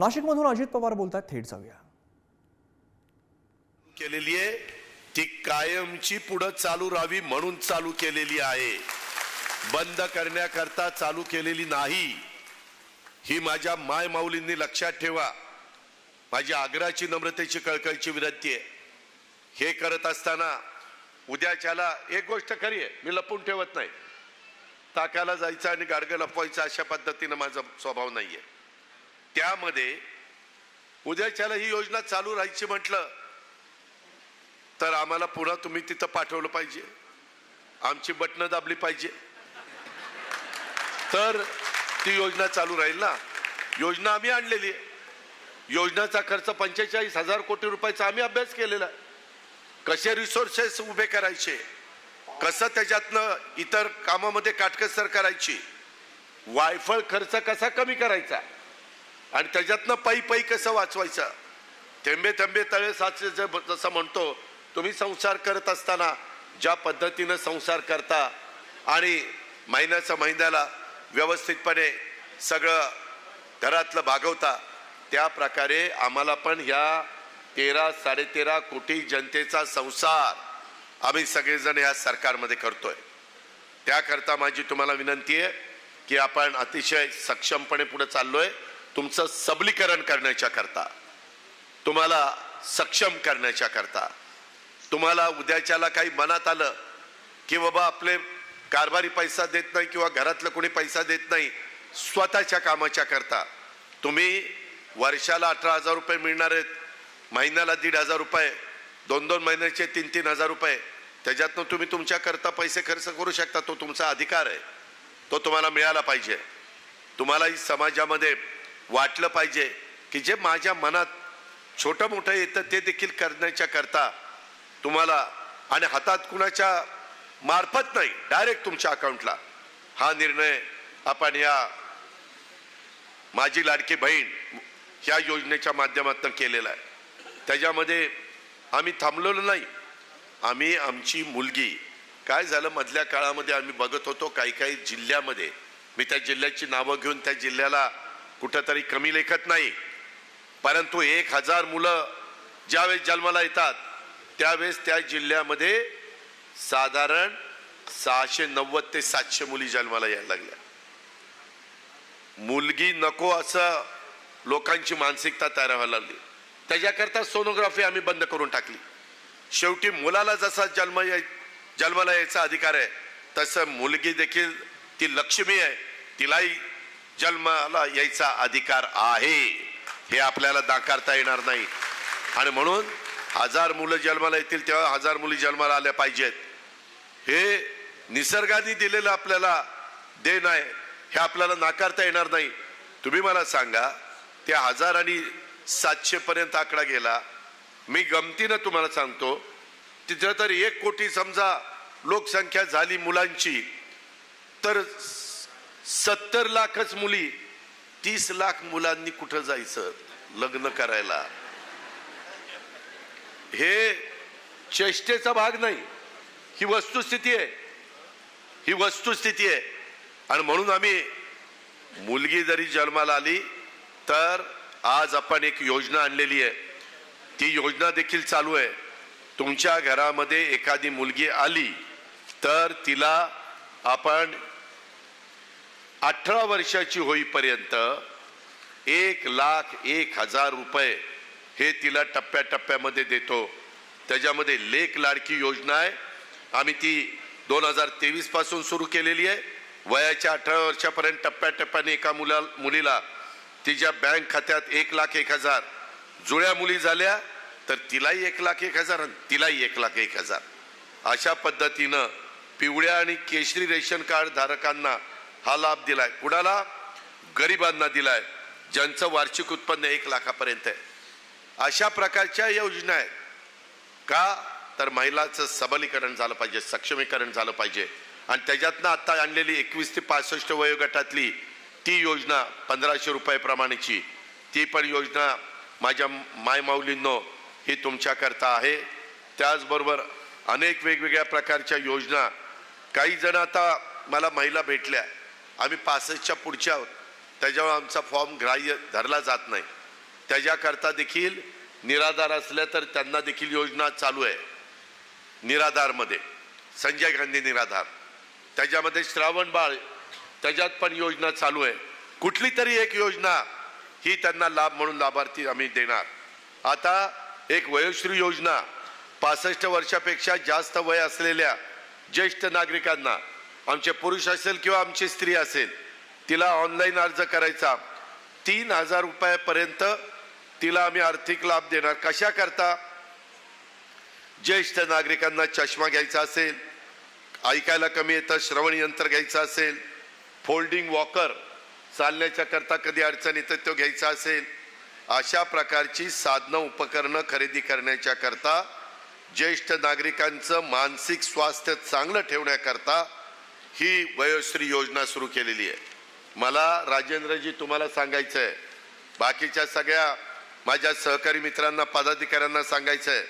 नाशिकमधून अजित पवार बोलतात, थेट जाऊया. केलेली आहे ती कायमची पुढे चालू राहावी म्हणून चालू केलेली आहे, बंद करण्याकरता चालू केलेली नाही. ही माझ्या माय माऊलींनी लक्षात ठेवा. माझी आग्रहाची, नम्रतेची, कळकळीची विनंती आहे. हे करत असताना उद्याच्याला एक गोष्ट खरी आहे, मी लपून ठेवत नाही. ताकाला जायचं आणि गाडगं लपवायचं अशा पद्धतीनं माझा स्वभाव नाहीये. त्यामध्ये उद्याच्याला ही योजना चालू राहायची म्हटलं तर आम्हाला पुन्हा तुम्ही तिथं पाठवलं पाहिजे, आमची बटणं दाबली पाहिजे, तर ती योजना चालू राहील ना. योजना आम्ही आणलेली आहे. योजनाचा खर्च 45,000 कोटी रुपयाचा आम्ही अभ्यास केलेला आहे. कसे रिसोर्सेस उभे करायचे, कसं त्याच्यातनं इतर कामामध्ये काटकसर करायची, वायफळ खर्च कसा कमी करायचा आणि त्याच्यातनं पै कसं वाचवायचं. थेंबे थेंबे तळे साचे जसं म्हणतो, तुम्ही संसार करत असताना ज्या पद्धतीनं संसार करता आणि महिन्याला व्यवस्थितपणे सगळं घरातलं भागवता, त्या प्रकारे आम्हाला पण ह्या 13-13.5 कोटी जनतेचा संसार आम्ही सगळेजण या सरकारमध्ये करतोय. त्याकरता माझी तुम्हाला विनंती आहे की आपण अतिशय सक्षमपणे पुढे चाललोय. तुमचं सबलीकरण करण्याच्या करता, तुम्हाला सक्षम करण्याच्या करता, तुम्हाला उद्याच्याला काही मनात आलं की बाबा आपले कारभारी पैसा देत नाही किंवा घरातलं कोणी पैसा देत नाही, स्वतःच्या कामाच्या करता तुम्ही वर्षाला 18,000 रुपये मिळणार आहेत, महिन्याला 1,500 रुपये, 2-2 महिन्याचे 3-3 रुपये, त्याच्यातनं तुम्ही तुमच्या करता पैसे खर्च करू शकता. तो तुमचा अधिकार आहे, तो तुम्हाला मिळाला पाहिजे. तुम्हालाही समाजामध्ये वाटलं पाहिजे की जे माझ्या मनात छोटं मोठं येतं ते देखील करण्याच्या करता तुम्हाला, आणि हातात कुणाच्या मार्फत नाही, डायरेक्ट तुमच्या अकाउंटला हा निर्णय आपण या माझी लाडकी बहीण ह्या योजनेच्या माध्यमातून केलेला आहे. त्याच्यामध्ये आम्ही थांबलेलो नाही. आम्ही आमची मुलगी, काय झालं मधल्या काळामध्ये आम्ही बघत होतो काही जिल्ह्यामध्ये, मी त्या जिल्ह्याची नावं घेऊन त्या जिल्ह्याला कुठंतरी कमी लेखत नाही, परंतु 1,000 मुलं ज्यावेळेस जन्माला येतात त्यावेळेस त्या जिल्ह्यामध्ये साधारण 690 ते 700 मुली जन्माला यायला लागल्या. मुलगी नको असं लोकांची मानसिकता तयार व्हायला लागली. त्याच्याकरता सोनोग्राफी आम्ही बंद करून टाकली. शेवटी मुलाला जसा जन्माला यायचा अधिकार आहे तसं मुलगी देखील ती लक्ष्मी आहे, तिलाही जन्माला यायचा अधिकार आहे, हे आपल्याला नाकारता येणार नाही. आणि म्हणून 1000 मुलं जन्माला येतील तेव्हा 1000 मुली जन्माला आल्या पाहिजेत. हे निसर्गाने दिलेलं आपल्याला देण आहे, हे आपल्याला नाकारता येणार नाही. तुम्ही मला सांगा, त्या 1000 आणि 700 पर्यंत आकडा गेला. मी गमतीनं तुम्हाला सांगतो, तिथं तर 1 कोटी समजा लोकसंख्या झाली मुलांची, तर 70 लाखच मुली, 30 लाख मुलांनी कुठं जायचं लग्न करायला? हे चेष्टेचा भाग नाही, ही वस्तुस्थिती आहे, ही वस्तुस्थिती आहे. आणि म्हणून आम्ही मुलगी जरी जन्माला आली तर आज आपण एक योजना आणलेली आहे, ती योजना देखील चालू आहे. तुमच्या घरामध्ये एखादी मुलगी आली तर तिला आपण 18 वर्षाची होईपर्यंत 1,01,000 रुपये हे तिला टप्प्याटप्प्यामध्ये देतो. त्याच्यामध्ये लेक लाडकी योजना आहे, आम्ही ती 2023 पासून सुरू केलेली आहे. वयाच्या 18 वर्षापर्यंत टप्प्याटप्प्याने एका मुलीला तिच्या बँक खात्यात 1,01,000, जुळ्या मुली झाल्या तर तिलाही 1,01,000 आणि तिलाही 1,01,000, अशा पद्धतीनं पिवळ्या आणि केशरी रेशन कार्ड धारकांना हा लाभ दिलाय. कुणाला? गरिबांना दिलाय, ज्यांचं वार्षिक उत्पन्न 1 लाखापर्यंत आहे. अशा प्रकारच्या योजना आहेत. का तर महिलाचं सबलीकरण झालं पाहिजे, सक्षमीकरण झालं पाहिजे. आणि त्याच्यातनं आता आणलेली 21 ते 65 वयोगटातली ती योजना 1,500 रुपये प्रमाणेची, ती पण योजना माझ्या मायमाऊलींनो ही तुमच्याकरता आहे. त्याचबरोबर अनेक वेगवेगळ्या प्रकारच्या योजना. काही जण आता मला महिला भेटल्या, आम्ही 65च्या पुढच्या आहोत, त्याच्यावर आमचा फॉर्म ग्राह्य धरला जात नाही. त्याच्याकरता देखील निराधार असल्या तर त्यांना देखील योजना चालू आहे. निराधारमध्ये संजय गांधी निराधार, त्याच्यामध्ये श्रावण बाळ, त्याच्यात पण योजना चालू आहे. कुठली तरी एक योजना ही त्यांना लाभ म्हणून लाभार्थी आम्ही देणार. आता एक वयोश्री योजना 65 वर्षापेक्षा जास्त वय असलेल्या ज्येष्ठ नागरिकांना, आमचे पुरुष असेल किंवा आमची स्त्री असेल, तिला ऑनलाईन अर्ज करायचा. 3,000 रुपयापर्यंत तिला आम्ही आर्थिक लाभ देणार. कशा करता? ज्येष्ठ नागरिकांना चष्मा घ्यायचा असेल, ऐकायला कमी येतं श्रवण यंत्र घ्यायचं असेल, फोल्डिंग वॉकर चालण्याच्या करता कधी अडचण येतं तो घ्यायचा असेल, अशा प्रकारची साधनं उपकरणं खरेदी करण्याच्या करता ज्येष्ठ नागरिकांचं मानसिक स्वास्थ्य चांगलं ठेवण्याकरता ही वयोश्री योजना सुरू केलेली आहे. मला राजेंद्रजी तुम्हाला सांगायचं आहे, बाकीच्या सगळ्या माझ्या सहकारी मित्रांना पदाधिकाऱ्यांना सांगायचं आहे,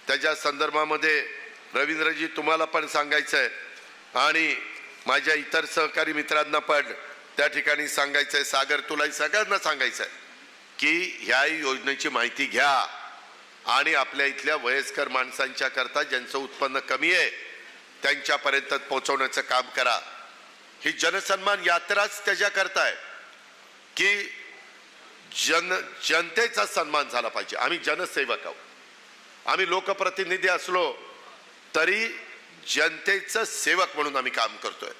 त्याच्या संदर्भामध्ये रवींद्रजी तुम्हाला पण सांगायचं आहे आणि माझ्या इतर सहकारी मित्रांना पण त्या ठिकाणी सांगायचं आहे. सागर तुलाही सगळ्यांना सांगायचं आहे की ह्या योजनेची माहिती घ्या आणि आपल्या इथल्या वयस्कर माणसांच्या करता ज्यांचं उत्पन्न कमी आहे त्यांच्यापर्यंत पोहोचवण्याचं काम करा. ही जनसन्मान यात्राच त्याच्याकरता आहे की जनतेचा सन्मान झाला पाहिजे. आम्ही जनसेवक आहोत, आम्ही लोकप्रतिनिधी असलो तरी जनतेचं सेवक म्हणून आम्ही काम करतोय.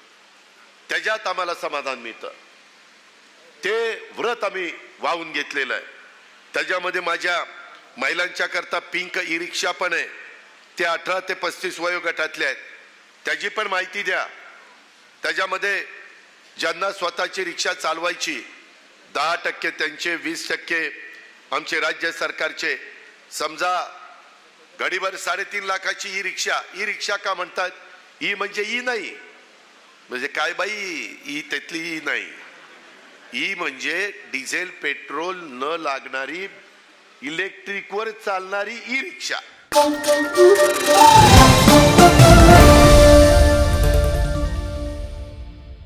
त्याच्यात आम्हाला समाधान मिळतं. ते व्रत आम्ही वाहून घेतलेलं आहे. त्याच्यामध्ये माझ्या महिलांच्या करता पिंक ई रिक्षा पण आहे. ते 18 ते 35 वयोगटातले आहेत, त्याची पण माहिती द्या. त्याच्यामध्ये ज्यांना स्वतःची रिक्षा चालवायची 10% त्यांचे, 20% आमचे राज्य सरकारचे. समजा घडीभर 3.5 लाखाची ई रिक्षा का म्हणतात? ई म्हणजे ई नाही म्हणजे काय बाई, ई त्यातली ई नाही. ई म्हणजे डिझेल पेट्रोल न लागणारी इलेक्ट्रिकवर चालणारी ई रिक्षा.